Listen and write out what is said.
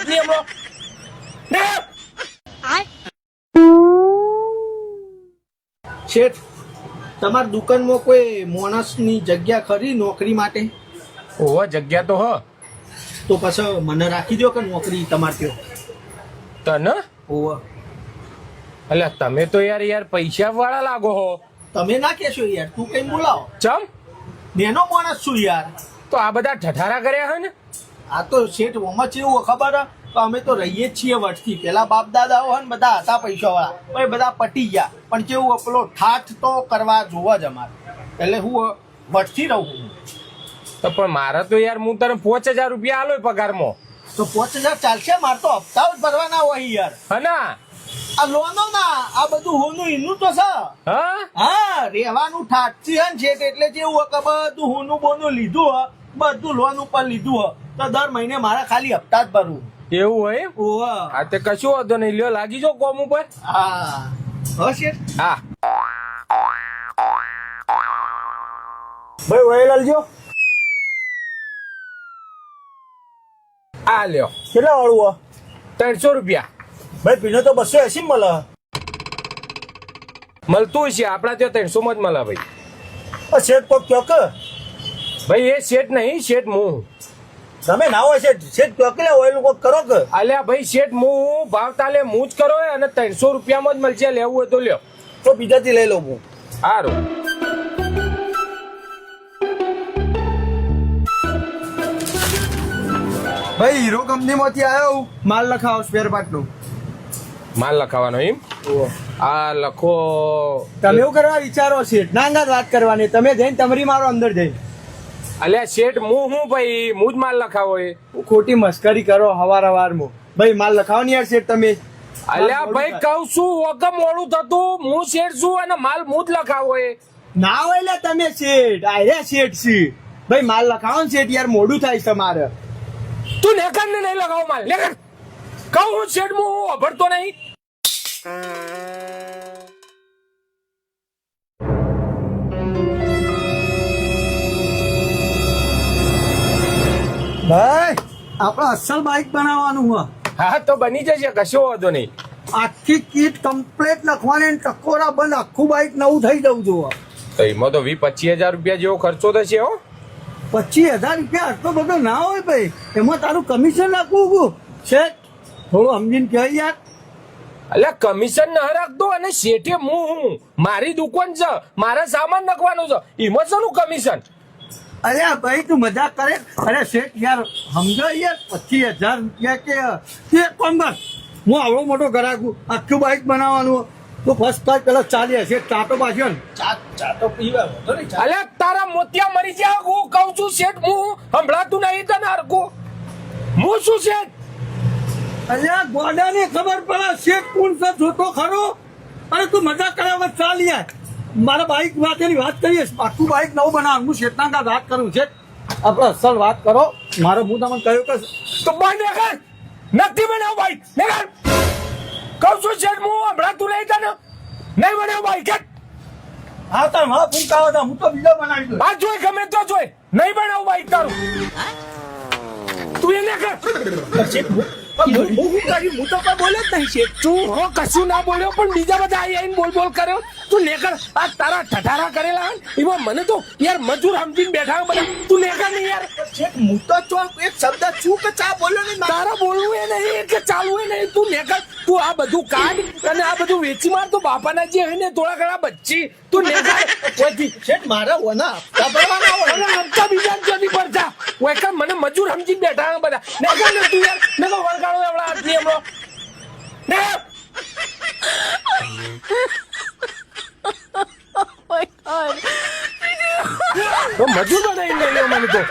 હાથની હમણાં શેઠ, તમારી દુકાનમાં કોઈ માણસની જગ્યા ખરી નોકરી માટે? ઓહો જગ્યા તો હ તો પછી મને રાખી દો કે નોકરી તમારે ત્યાં. તને ઓહ, એટલે તમે તો યાર પૈસા વાળા લાગો હો. તમે ના કહેશો યાર, તું કઈ બોલાવો. ચમ નેનો માણસ છું યાર. તો આ બધા ઠઠારા કર્યા હે ને. આ તો શેઠ ઓમાં કેવું ખબર હે? તો અમે તો રહીએ જ છીએ વર્ષથી. પેલા બાપ દાદાઓ હે ને બધા હતા પૈસા વાળા, પણ બધા પટી ગયા. પણ કેવું પેલો ઠાઠ તો કરવા જોવા જ અમારે, એટલે હું વર્ષથી રહું છું. તો પણ મારે તો યાર હું તને 5000 રૂપિયા આલો પગારમાં. તો 5000 ચાલશે? મારે તો હપ્તા જ ભરવાના હોય યાર. હના આ લોનો ના, આ બધું હોનું એનું તો છે. હા હા, રેવાનું ઠાઠથી હે ને શેઠ, એટલે જેવું હોય કે બધું હોનું બોનું લીધું હે, બધું લોન ઉપર લીધું હે, તો દર મહિને મારા ખાલી હપ્તા જ ભરવું. એવું હોય. ઓહ, હા તે કશું વાંધો નહીં, લ્યો લાગી જાઓ કોમ ઉપર. હા હો શેઠ. હા ભાઈ વહી લાલજો. આ લ્યો કેટલા વાળું? 300 રૂપિયા ભાઈ પીનો તો 280 મળે. મળતું છે આપડા ત્યાં 300 માં જ મળે ભાઈ. શેઠ તો કયો કે ભાઈ એ શેઠ નહીં, શેઠ હું. તમે ના હોય શેઠ, શેઠ કયો કે ઓઇલ લોકો કરો કે. અલ્યા ભાઈ શેઠ હું ભાવ તાલે હું જ કરો અને 300 રૂપિયામાં જ મળશે. લેવું હોય તો લ્યો. તો બીજાથી લઈ લઉં હું. સારું. ભાઈ હીરો કંપની માંથી આવ્યો, માલ લખાવો સ્પેર પાર્ટ નો. માલ લખાવાનો એમ? આ લખો. તમે એવું કરવા વિચારો શેઠ? ના વાત કરવાની, તમે જઈને તમારી મારો અંદર જઈને. અલ્યા શેઠ હું ભાઈ હું જ માલ લખાવો એ. ખોટી મસ્કરી કરો હવારમાં. ભાઈ માલ લખાવો ને યાર શેઠ તમે. અલ્યા ભાઈ કહું છું વગર મોડું થતું, હું શેઠ છું અને માલ હું જ લખાવો એ. ના હોય લે તમે શેઠ, આર્યા શેઠ છી. ભાઈ માલ લખાવો ને શેઠ, યાર મોડું થાય છે તમારે. તું નેકર ને નહીં લગાવો માલ, નેકર. કહું હું શેઠ હું અભડતો નહીં. ભાઈ આપણે અસલ બાઇક બનાવવાનું હોય. હા તો બની જશે, કશો વાંધો નહીં. આખી કીટ કમ્પ્લીટ લખવાની, ટકોરા બંધ, આખું બાઇક નવું થઈ જવું જોઈએ. તો એમાં તો 20-25 હજાર રૂપિયા જેવો ખર્ચો થશે હો. 25,000 રૂપિયા આટલો બધો ના હોય ભાઈ. એમાં તારું કમિશન નાખવું છે, થોડું સમજીને કહે યાર. અલ્યા કમિશન ન રાખતો, અને શેઠે હું મારી દુકાન છે, મારા સામાન નાખવાનો છે, એમાં શાનું કમિશન? અરે ભાઈ તું મજાક કરે. અરે શેઠ યાર સમજો યાર, 25,000 રૂપિયા કે કોણ બસ. હું આવડો મોટો ગ્રાહક, આખું બાઇક બનાવવાનું તો ફર્સ્ટ ક્લાસ પેલા 40 શેઠ. ચાટો પાછળ ચાટો પીવા. અલ્યા તારા મોતિયા મરી જાય. હું કહું છું શેઠ હું સંભળાતું નહીં તને હરખું. હું શું શેઠ? અલ્યા ગોડાને ખબર પડે શેઠ કોણ છે જોતો ખરો. અરે તું મજાક કર્યા વગર ચાલ યાર. મારા બાઇક માટેની વાત કરીએ, આખું બાઇક નવું બનાવવાનું. હું શેઠના કા વાત કરું છે, આપણે અસલ વાત કરો. મારો હું તમને કહ્યું કે તો બંધ કર, નથી બનાવ બાઈક. નેકર કહું છું શેઠ હું સંભળાતું નહીં તને. નહીં બનાવ બાઈક. હા તાર હા ફૂંકાવો હતા, હું તો બીજો બનાવી દઉં. આ જોઈ ગમે તો જોઈ, નહીં બનાવ બાઈક તારું. તું એને કર. હું કર્યું? હું તો કઈ બોલે જ નહીં શેઠ. તું હો કશું ના બોલ્યો, પણ બીજા બધા આવીને બોલ કર્યો. તું નેકર. આ તારા ઠઠારા કરેલા એમાં મને તો યાર મજૂર સમજીને બેઠા બધા. તું નેકર નહીં યાર. શેઠ હું તો એક શબ્દ છું કે ચા બોલ્યો નહીં. તારા બોલવું એ નહીં કે ચાલવું એ નહીં. તું નેકર. તું આ બધું કાઢ અને આ બધું વેચી માર. તો બાપાના જે હોય ને થોડા ઘણા બચ્ચી તું નેકર. કોઈથી શેઠ મારા ઓના હપ્તા બીજા ચોથી પર જા. વેકર મને મજૂર સમજીને બેઠા બધા. નેકર ને તું યાર નકો વળગાડો એવડા હાથની હમણો. નેકર. તો મજૂર બનાવી લઈ મને તો.